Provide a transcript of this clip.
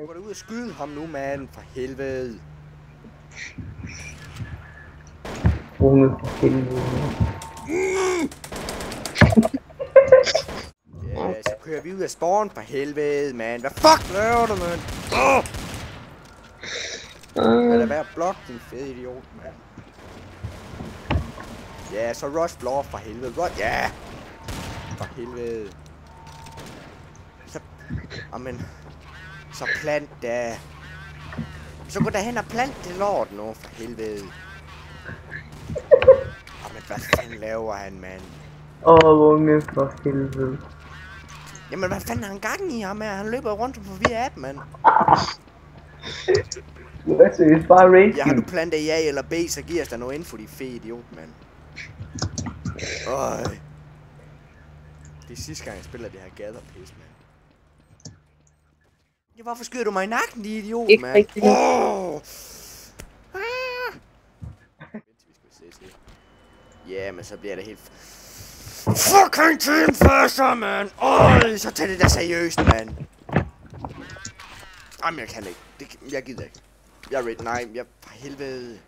Gå da ud og skyde ham nu, mand. For helvede. Unge for helvede. Ja, så kører vi ud af spawn. For helvede, mand. Hvad fuck laver du, mand? Lad være at blokke, din fede idiot, mand. Ja, så rush block for helvede. Rush, ja. For helvede. Så, amen. Så plant da. Så gå derhen og plant det lort nu, for helvede. Jamen, hvad fanden laver han, mand? Unge for helvede. Jamen, hvad fanden har han gang i ham her? Han løber rundt og forvirrer appen, mand. Du er seriøst bare rage. Ja, har du plantet A eller B, så giver os da noget info, de fede idiot, mand. Øj. Det er sidste gang, jeg spiller det her gather-pis, mand. Ja, hvorfor skyder du mig i nakken, de idiot, Ikke mand? rigtigt. Ja, men så bliver det helt... Fucking teamfaster, mand! Øj, så tag det der seriøst, mand! Jamen, jeg kan ikke. Jeg gider ikke. Jeg er ready. Nej, jeg... For helvede.